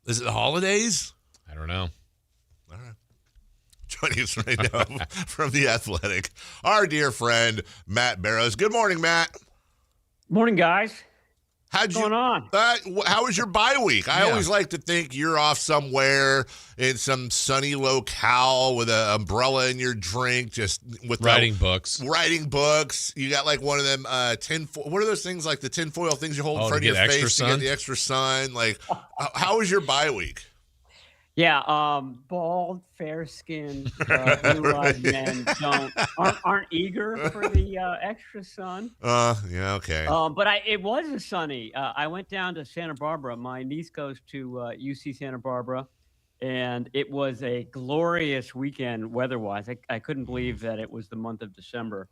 Is it the holidays? I don't know. All right. Joining us right now from The Athletic, our dear friend, Matt Barrows. Good morning, Matt. Morning, guys. What's going on? How was your bye week? I Yeah. always like to think you're off somewhere in some sunny locale with an umbrella in your drink, just with Writing books. Writing books. You got like one of them tinfoil. What are those things, like the tinfoil things you hold in front of your face to get the extra sun? Like, how was your bye week? Yeah, bald, fair-skinned, blue-eyed men aren't eager for the extra sun. Yeah, okay. But it was a sunny. I went down to Santa Barbara. My niece goes to UC Santa Barbara, and it was a glorious weekend weather-wise. I couldn't believe that it was the month of December.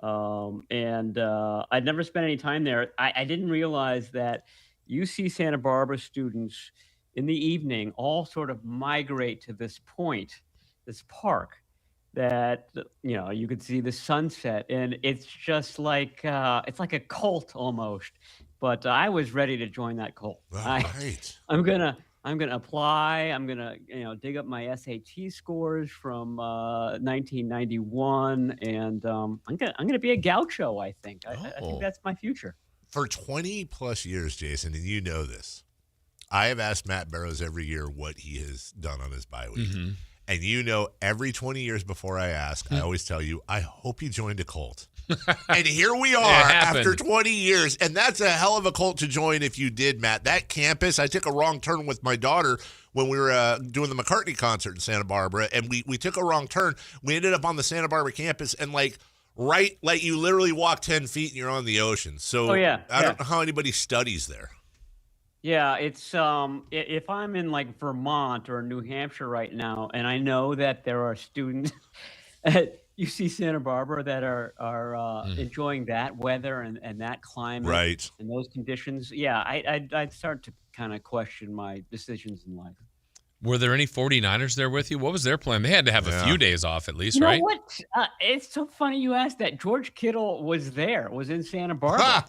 And I'd never spent any time there. I didn't realize that UC Santa Barbara students in the evening all sort of migrate to this point, this park that, you could see the sunset, and it's just like, it's like a cult almost. But I was ready to join that cult. Right. I'm gonna apply. I'm gonna, dig up my SAT scores from 1991, and I'm gonna be a gaucho. I think. I think that's my future. For 20 plus years, Jason, and you know this, I have asked Matt Barrows every year what he has done on his bye week. Mm-hmm. And every 20 years before I ask, I always tell you, I hope you joined a cult. And here we are after 20 years. And that's a hell of a cult to join if you did, Matt. That campus, I took a wrong turn with my daughter when we were doing the McCartney concert in Santa Barbara. And we took a wrong turn. We ended up on the Santa Barbara campus, and you literally walk 10 feet and you're on the ocean. So I don't know how anybody studies there. Yeah, it's if I'm in like Vermont or New Hampshire right now, and I know that there are students at UC Santa Barbara that are enjoying that weather and that climate, right, and those conditions, I'd start to kind of question my decisions in life. Were there any 49ers there with you? What was their plan? They had to have a few days off at least, right? You know what? It's so funny you asked that. George Kittle was in Santa Barbara.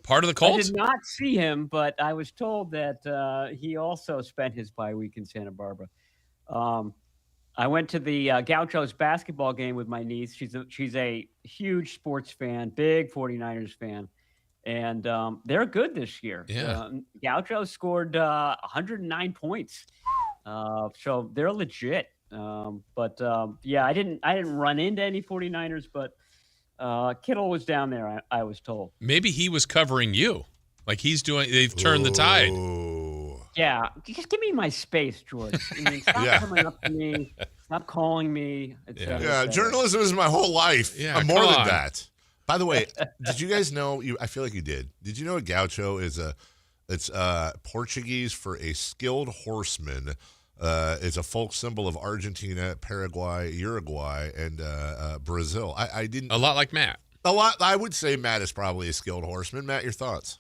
Part of the Colts? I did not see him, but I was told that he also spent his bye week in Santa Barbara. I went to the Gauchos basketball game with my niece. She's a huge sports fan, big 49ers fan. And they're good this year. Yeah. Gauchos scored 109 points. So they're legit. I didn't run into any 49ers, but Kittle was down there, I was told. Maybe he was covering you. Like they've turned the tide. Yeah, just give me my space, George. Stop coming up to me. Stop calling me. Journalism is my whole life. Yeah, I'm more than that. By the way, did you guys know, I feel like you did. Did you know a gaucho is it's Portuguese for a skilled horseman? It's a folk symbol of Argentina, Paraguay, Uruguay, and Brazil. I didn't. A lot like Matt. I would say Matt is probably a skilled horseman. Matt, your thoughts?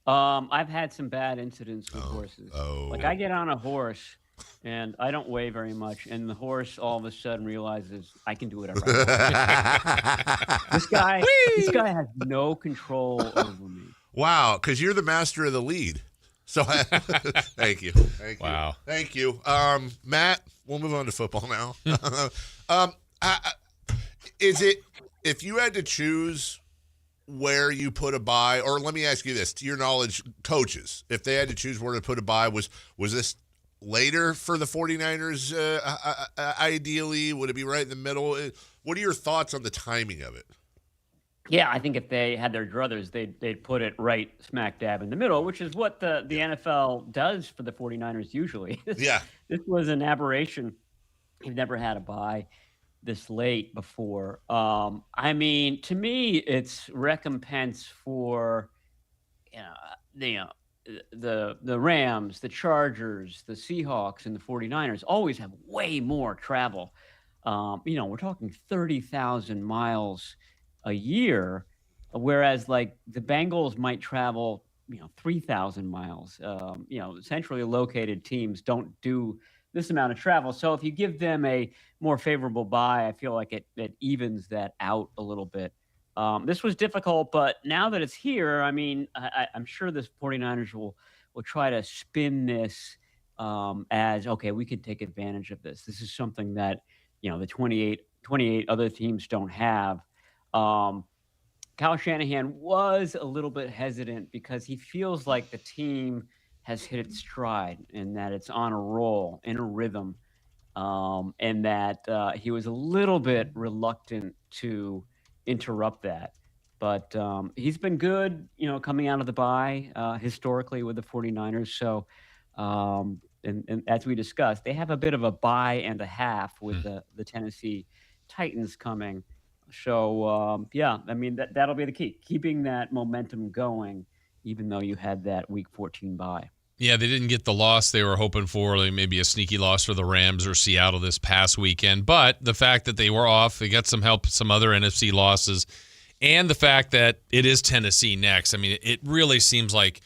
I've had some bad incidents with horses. Like I get on a horse and I don't weigh very much, and the horse all of a sudden realizes I can do whatever I want. This guy has no control over me. Wow, because you're the master of the lead. So thank you. Wow. Thank you. Matt, we'll move on to football now. Is it, if you had to choose where you put a bye, or let me ask you this, to your knowledge, coaches, if they had to choose where to put a bye, was this later for the 49ers ideally? Would it be right in the middle? What are your thoughts on the timing of it? Yeah, I think if they had their druthers, they'd put it right smack dab in the middle, which is what the NFL does for the 49ers usually. This was an aberration. You've never had a bye this late before. To me, it's recompense for the Rams, the Chargers, the Seahawks, and the 49ers always have way more travel. We're talking 30,000 miles a year, whereas like the Bengals might travel, 3,000 miles. Centrally located teams don't do this amount of travel. So if you give them a more favorable bye, I feel like it evens that out a little bit. This was difficult, but now that it's here, I'm sure the 49ers will try to spin this as, okay, we could take advantage of this. This is something that, the 28 other teams don't have. Um, Kyle Shanahan was a little bit hesitant because he feels like the team has hit its stride and that it's on a roll, in a rhythm, and that he was a little bit reluctant to interrupt that. But he's been good, coming out of the bye historically with the 49ers. So, and as we discussed, they have a bit of a bye and a half with the Tennessee Titans coming. So, yeah, I mean, that'll be the key, keeping that momentum going, even though you had that Week 14 bye. Yeah, they didn't get the loss they were hoping for, like maybe a sneaky loss for the Rams or Seattle this past weekend. But the fact that they were off, they got some help, some other NFC losses, and the fact that it is Tennessee next. I mean, it really seems like,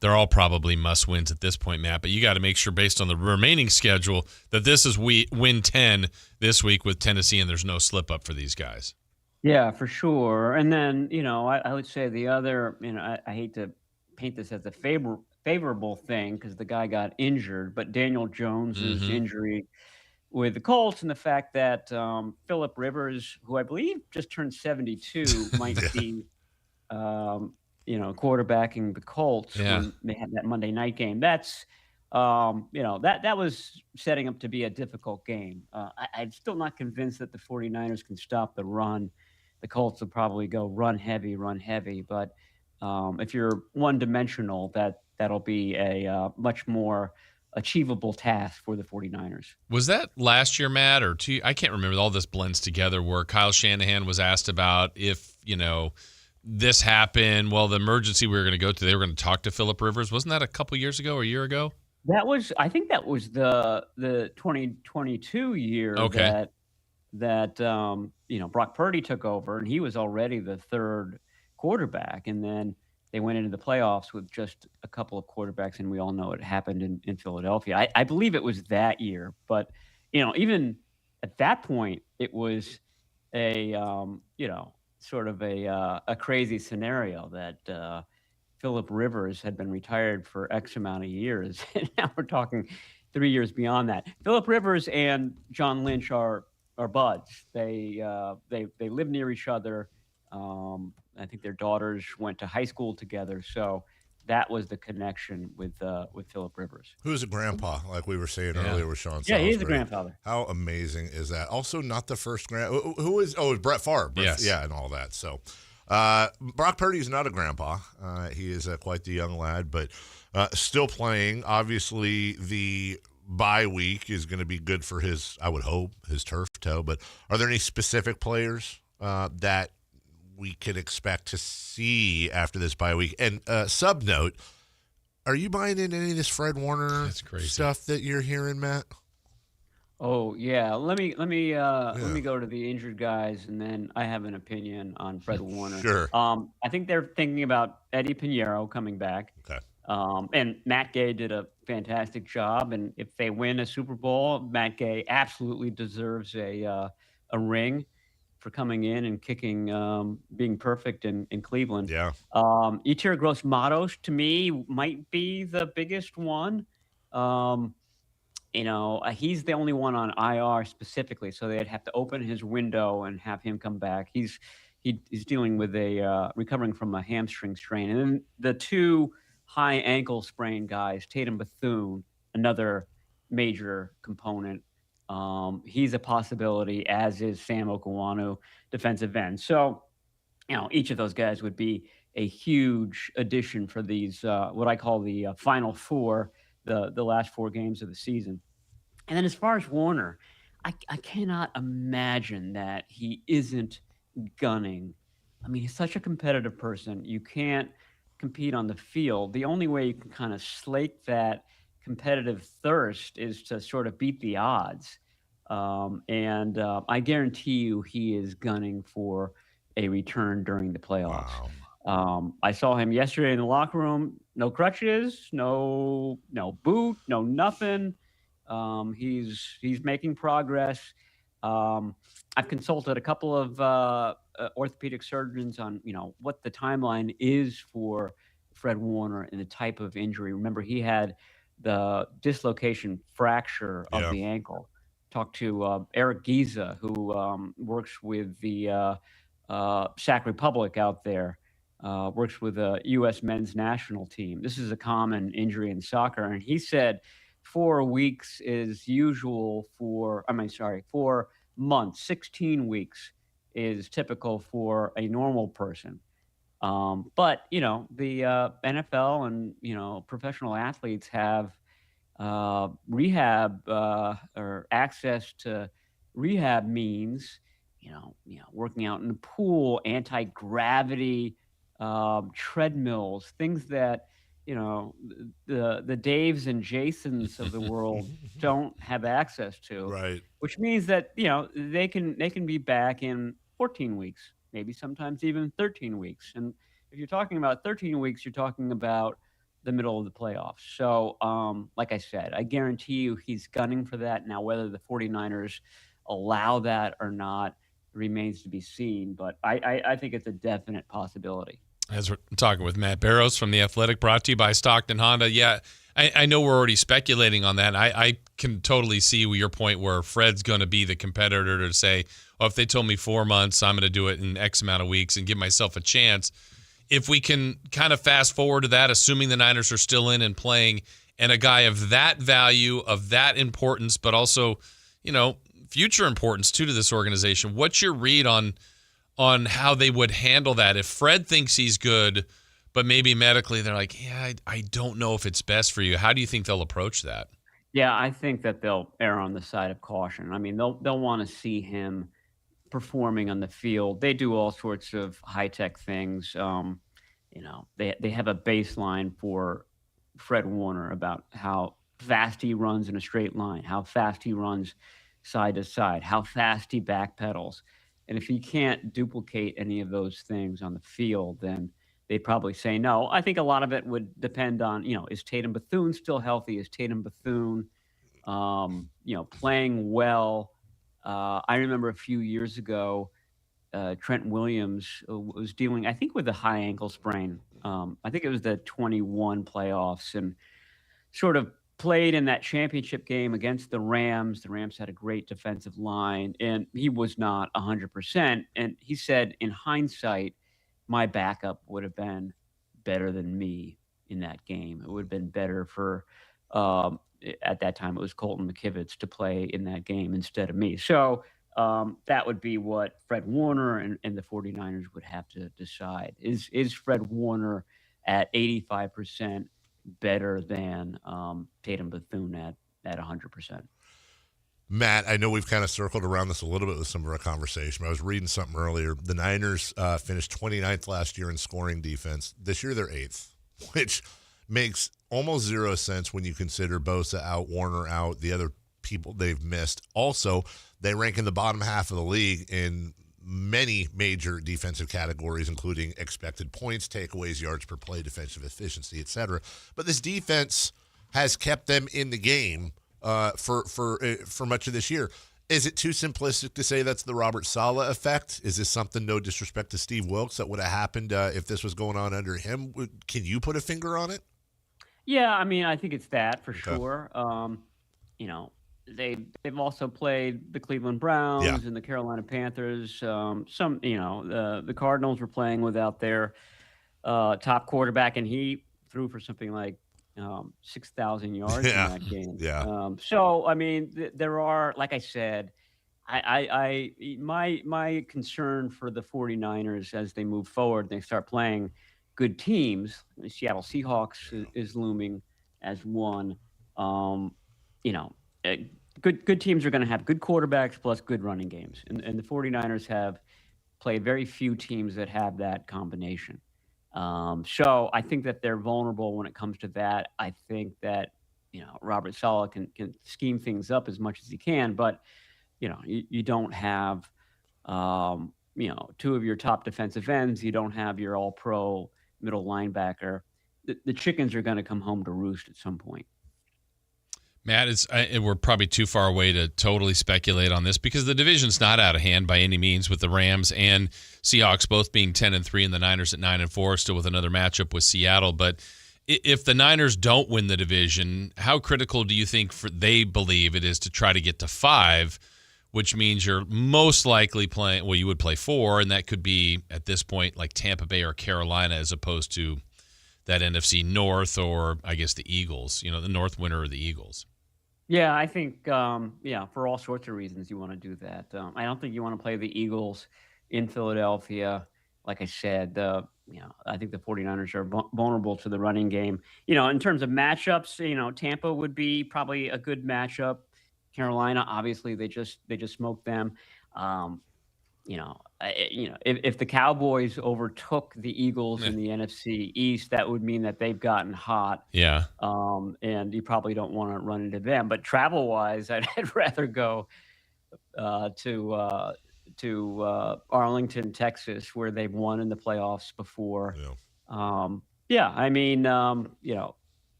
they're all probably must-wins at this point, Matt. But you got to make sure, based on the remaining schedule, that this is win 10 this week with Tennessee, and there's no slip-up for these guys. Yeah, for sure. And then, I would say the other, I hate to paint this as a favorable thing because the guy got injured, but Daniel Jones's injury with the Colts and the fact that Phillip Rivers, who I believe just turned 72, might be, quarterbacking the Colts when they had that Monday night game. That's, that was setting up to be a difficult game. I'm still not convinced that the 49ers can stop the run. The Colts will probably go run heavy. But if you're one-dimensional, that'll be a much more achievable task for the 49ers. Was that last year, Matt, or two? I can't remember. All this blends together where Kyle Shanahan was asked about if, this happened. Well, the emergency we were going to go to, they were going to talk to Phillip Rivers. Wasn't that a couple years ago or a year ago? I think that was the 2022 year that Brock Purdy took over, and he was already the third quarterback. And then they went into the playoffs with just a couple of quarterbacks, and we all know it happened in Philadelphia. I believe it was that year. But, even at that point, it was a, sort of a crazy scenario that Phillip Rivers had been retired for X amount of years. And now we're talking 3 years beyond that. Phillip Rivers and John Lynch are buds. They live near each other. I think their daughters went to high school together. So that was the connection with Phillip Rivers. Who's a grandpa, like we were saying earlier with Sean Salisbury. Yeah, he's a grandfather. How amazing is that? Also, not the first who is? Oh, Brett Favre. Yes. Yeah, and all that. So Brock Purdy is not a grandpa. He is quite the young lad, but still playing. Obviously, the bye week is going to be good for his, I would hope, his turf toe. But are there any specific players that we could expect to see after this bye week? And sub note, are you buying into any of this Fred Warner stuff that you're hearing, Matt? Oh yeah, let me go to the injured guys, and then I have an opinion on Fred Warner. Sure. I think they're thinking about Eddie Pinheiro coming back. Okay. And Matt Gay did a fantastic job, and if they win a Super Bowl, Matt Gay absolutely deserves a ring for coming in and kicking, being perfect in Cleveland. Yeah. Yetur Gross-Matos, to me, might be the biggest one. He's the only one on IR specifically, so they'd have to open his window and have him come back. He's dealing with recovering from a hamstring strain. And then the two high ankle sprain guys, Tatum Bethune, another major component. He's a possibility, as is Sam Okuwanu, defensive end. So, each of those guys would be a huge addition for these, what I call the Final Four, the last 4 games of the season. And then as far as Warner, I cannot imagine that he isn't gunning. I mean, he's such a competitive person. You can't compete on the field. The only way you can kind of slake that competitive thirst is to sort of beat the odds. And I guarantee you he is gunning for a return during the playoffs. Wow. I saw him yesterday in the locker room. No crutches, no boot, no nothing. He's making progress. I've consulted a couple of orthopedic surgeons on what the timeline is for Fred Warner and the type of injury. Remember, he had the dislocation fracture of the ankle. Talked to Eric Giza, who works with the Sac Republic out there, works with the U.S. men's national team. This is a common injury in soccer, and he said 4 weeks is usual 4 months. 16 weeks is typical for a normal person. But, the NFL and, professional athletes have rehab or access to rehab means, working out in the pool, anti-gravity treadmills, things that, the Daves and Jasons of the world don't have access to. Right. Which means that, they can be back in 14 weeks, maybe sometimes even 13 weeks. And if you're talking about 13 weeks, you're talking about the middle of the playoffs. So, like I said, I guarantee you he's gunning for that. Now, whether the 49ers allow that or not remains to be seen. But I think it's a definite possibility. As we're talking with Matt Barrows from The Athletic, brought to you by Stockton Honda. Yeah, I know we're already speculating on that. I can totally see your point where Fred's going to be the competitor to say, oh, if they told me 4 months, I'm going to do it in X amount of weeks and give myself a chance. If we can kind of fast forward to that, assuming the Niners are still in and playing, and a guy of that value, of that importance, but also, future importance too to this organization, what's your read on how they would handle that? If Fred thinks he's good, but maybe medically they're like, yeah, I don't know if it's best for you. How do you think they'll approach that? Yeah, I think that they'll err on the side of caution. I mean, they'll want to see him performing on the field. They do all sorts of high-tech things. They have a baseline for Fred Warner about how fast he runs in a straight line, how fast he runs side to side, how fast he backpedals. And if he can't duplicate any of those things on the field, then they'd probably say no. I think a lot of it would depend on, is Tatum Bethune still healthy? Is Tatum Bethune, playing well? I remember a few years ago, Trent Williams was dealing, I think, with a high ankle sprain. I think it was the 21 playoffs, and sort of played in that championship game against the Rams. The Rams had a great defensive line, and he was not 100%. And he said, in hindsight, my backup would have been better than me in that game. It would have been better for, at that time, it was Colton McKivitz to play in that game instead of me. So that would be what Fred Warner and the 49ers would have to decide. Is Fred Warner at 85% better than Tatum Bethune at 100%? Matt, I know we've kind of circled around this a little bit with some of our conversation. I was reading something earlier. The Niners finished 29th last year in scoring defense. This year they're 8th, which makes almost zero sense when you consider Bosa out, Warner out, the other people they've missed. Also, they rank in the bottom half of the league in many major defensive categories, including expected points, takeaways, yards per play, defensive efficiency, etc. But this defense has kept them in the game for much of this year. Is it too simplistic to say that's the Robert Saleh effect? Is this something, no disrespect to Steve Wilkes, that would have happened if this was going on under him? Can you put a finger on it? Yeah, I mean, I think it's that for sure. They've also played the Cleveland Browns and the Carolina Panthers. The Cardinals were playing without their top quarterback, and he threw for something like 6,000 yards in that game. So I mean, there are, like I said, my concern for the 49ers as they move forward, they start playing good teams. The Seattle Seahawks is looming as one. Good teams are going to have good quarterbacks plus good running games. And the 49ers have played very few teams that have that combination. So I think that they're vulnerable when it comes to that. I think that, Robert Saleh can scheme things up as much as he can, but, you don't have, two of your top defensive ends. You don't have your all-pro middle linebacker. The chickens are going to come home to roost at some point. Matt, we're probably too far away to totally speculate on this because the division's not out of hand by any means, with the Rams and Seahawks both being 10-3 and the Niners at 9-4, still with another matchup with Seattle. But if the Niners don't win the division, how critical do you think they believe it is to try to get to 5, which means you're most likely playing, well, you would play 4, and that could be at this point like Tampa Bay or Carolina as opposed to that NFC North or I guess the Eagles, the North winner or the Eagles. Yeah, I think, for all sorts of reasons you want to do that. I don't think you want to play the Eagles in Philadelphia. Like I said, I think the 49ers are vulnerable to the running game. In terms of matchups, Tampa would be probably a good matchup. Carolina, obviously, they just smoked them. If the Cowboys overtook the Eagles in the NFC East, that would mean that they've gotten hot. Yeah. And you probably don't want to run into them. But travel-wise, I'd rather go to Arlington, Texas, where they've won in the playoffs before.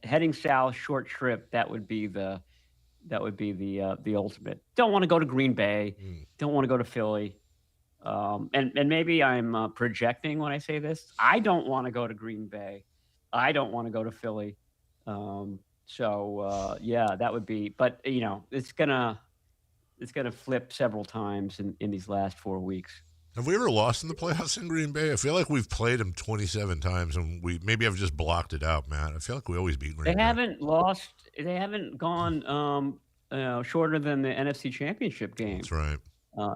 Heading south, short trip, that would be the ultimate. Don't want to go to Green Bay. Don't want to go to Philly. And maybe I'm projecting when I say this. I don't want to go to Green Bay. I don't want to go to Philly. That would be. But it's gonna flip several times in these last 4 weeks. Have we ever lost in the playoffs in Green Bay? I feel like we've played them 27 times, and maybe I've just blocked it out, Matt. I feel like we always beat Green Bay. They haven't lost. They haven't gone shorter than the NFC Championship game. That's right.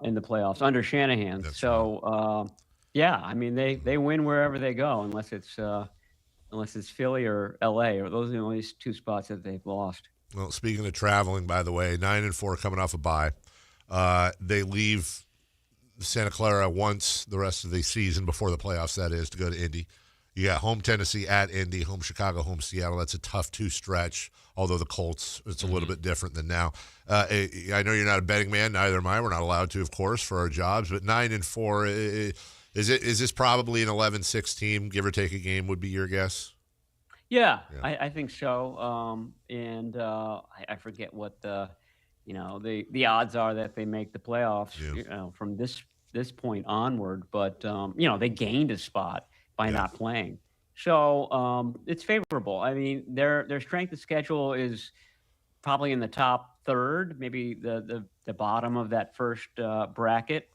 In the playoffs under Shanahan. That's right. They win wherever they go, unless it's Philly or LA, or those are the only 2 spots that they've lost. Well, speaking of traveling, by the way, 9-4 coming off a bye. They leave Santa Clara once the rest of the season before the playoffs, that is, to go to Indy. You got home Tennessee at Indy, home Chicago, home Seattle. That's a tough 2 stretch, although the Colts, it's a little bit different than now. I know you're not a betting man, neither am I. We're not allowed to, of course, for our jobs. But 9-4, is this probably an 11-6 team, give or take a game, would be your guess? Yeah. I think so. I forget what the odds are that they make the playoffs from this point onward. But, they gained a spot by not playing. So it's favorable. I mean, their strength of schedule is probably in the top third, maybe the bottom of that first bracket,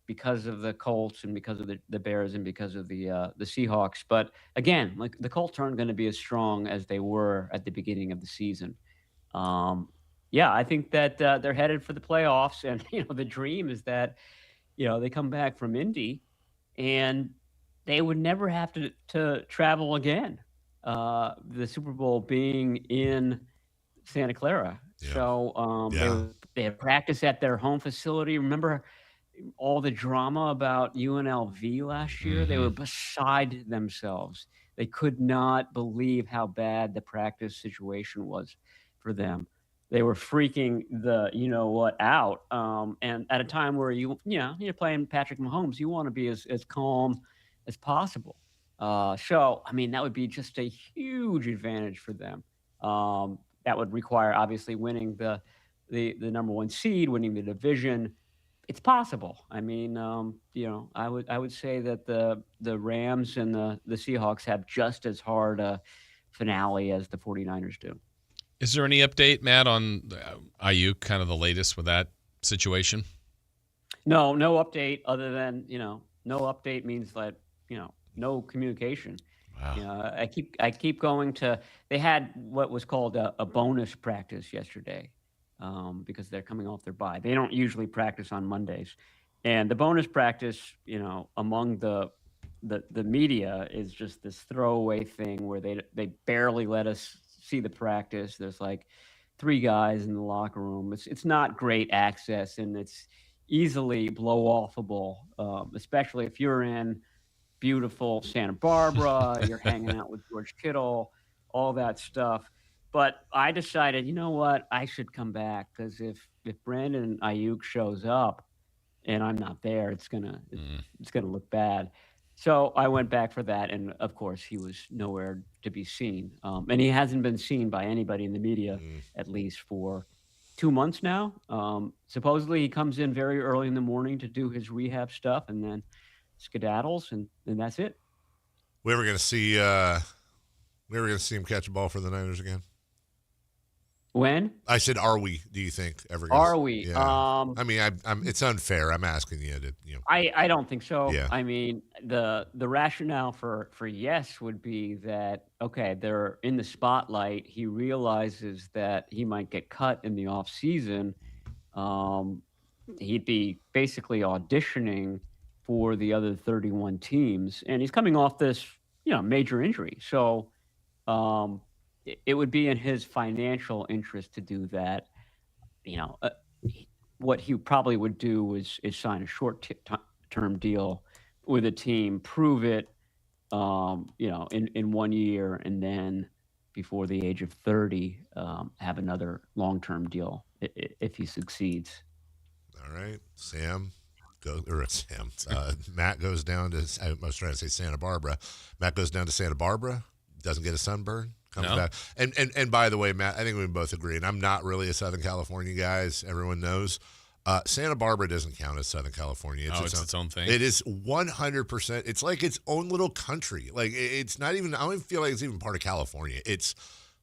because of the Colts and because of the Bears and because of the Seahawks. But again, like the Colts aren't going to be as strong as they were at the beginning of the season. I think that they're headed for the playoffs, and the dream is that they come back from Indy and they would never have to travel again. The Super Bowl being in Santa Clara. Yeah. So they had practice at their home facility. Remember all the drama about UNLV last year? They were beside themselves. They could not believe how bad the practice situation was for them. They were freaking out. And at a time where you're playing Patrick Mahomes, you want to be as calm as possible. That would be just a huge advantage for them. That would require obviously winning the number 1 seed, winning the division. It's possible. I mean, I would say that the Rams and the Seahawks have just as hard a finale as the 49ers do. Is there any update, Matt, on Ayuk, kind of the latest with that situation? No update other than, no update means that, no communication. Wow. I keep going to, they had what was called a bonus practice yesterday, because they're coming off their bye. They don't usually practice on Mondays. And the bonus practice, among the media is just this throwaway thing where they barely let us see the practice. There's like 3 guys in the locker room. It's not great access, and it's easily blow offable, especially if you're in beautiful Santa Barbara, you're hanging out with George Kittle, all that stuff. But I decided, you know what, I should come back, because if Brandon Ayuk shows up and I'm not there, it's gonna look bad. So I went back for that, and of course he was nowhere to be seen. And he hasn't been seen by anybody in the media, at least for 2 months now. Supposedly he comes in very early in the morning to do his rehab stuff and then skedaddles, and that's it. We were going to see him catch a ball for the Niners again. When? I said, are we? Do you think ever? Are we? Yeah. I mean, it's unfair. I'm asking you to. I don't think so. Yeah. I mean, the rationale for yes would be that okay, they're in the spotlight. He realizes that he might get cut in the off season. He'd be basically auditioning for the other 31 teams, and he's coming off this major injury. So it would be in his financial interest to do that. What he probably would do is sign a short-term deal with a team, prove it, in 1 year, and then before the age of 30, have another long-term deal if he succeeds. All right, Matt goes down to. I was trying to say Santa Barbara. Matt goes down to Santa Barbara. Doesn't get a sunburn. Comes back. And by the way, Matt, I think we both agree, and I'm not really a Southern California guy, as everyone knows. Santa Barbara doesn't count as Southern California. It's its own thing. It is 100%. It's like its own little country. Like it's not even. I don't even feel like it's even part of California. It's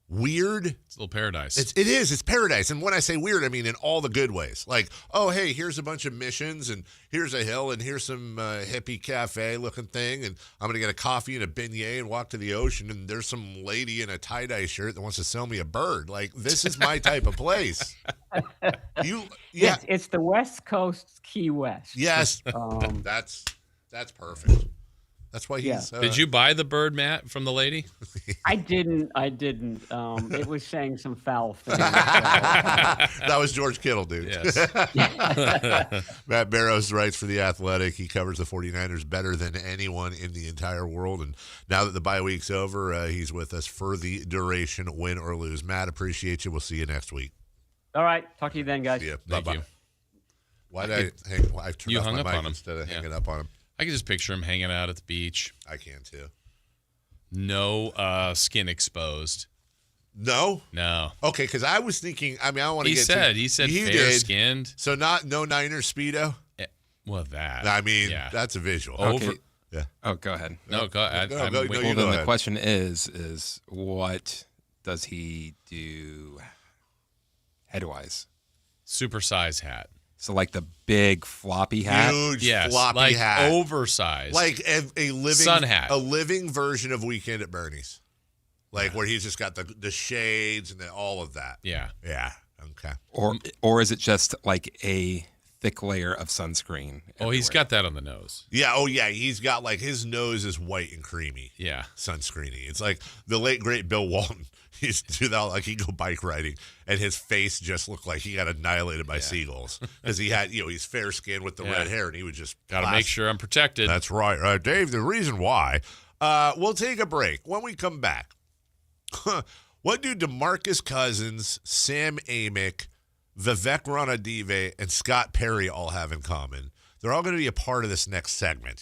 weird. It's a little paradise. It is. It's paradise. And when I say weird, I mean in all the good ways. Like, oh, hey, here's a bunch of missions, and here's a hill, and here's some hippie cafe looking thing, and I'm gonna get a coffee and a beignet and walk to the ocean, and there's some lady in a tie-dye shirt that wants to sell me a bird. Like, this is my type of place. It's the West Coast Key West. Yes, that's perfect. That's why he's. Did you buy the bird, Matt, from the lady? I didn't. It was saying some foul things. That was George Kittle, dude. Yes. Matt Barrows writes for The Athletic. He covers the 49ers better than anyone in the entire world. And now that the bye week's over, he's with us for the duration, win or lose. Matt, appreciate you. We'll see you next week. All right. Talk to you then, guys. See ya. Thank Bye-bye. you. Why did I hang? I turned You off hung my up mic on him. instead of Yeah. hanging up on him. I can just picture him hanging out at the beach. I can too. No skin exposed. No? No. Okay, because I was thinking, I mean, I don't want to He said fair-skinned. So no Niner Speedo? Well, that. I mean, yeah. that's a visual. Over. Okay. Yeah. Oh, go ahead. No, go ahead. No, I'm go- waiting. no, Well, you go then the ahead. question is what does he do head-wise? Supersize hat. So like the big floppy hat? Huge Yes, floppy like hat. oversized. Like a living Sun hat. A living version of Weekend at Bernie's. Like where he's just got the shades and all of that. Yeah. Yeah. Okay. Or is it just like a thick layer of sunscreen? Oh, he's everywhere? got that on the nose. Yeah. Oh, yeah. He's got like his nose is white and creamy. Yeah. Sunscreeny. It's like the late great Bill Walton. He used to do that, like he'd go bike riding, and his face just looked like he got annihilated by seagulls because he had, he's fair skinned with the red hair, and he would just Got to make sure I'm protected. That's right, Dave. The reason why, we'll take a break. When we come back, what do DeMarcus Cousins, Sam Amick, Vivek Ranadive, and Scott Perry all have in common? They're all going to be a part of this next segment.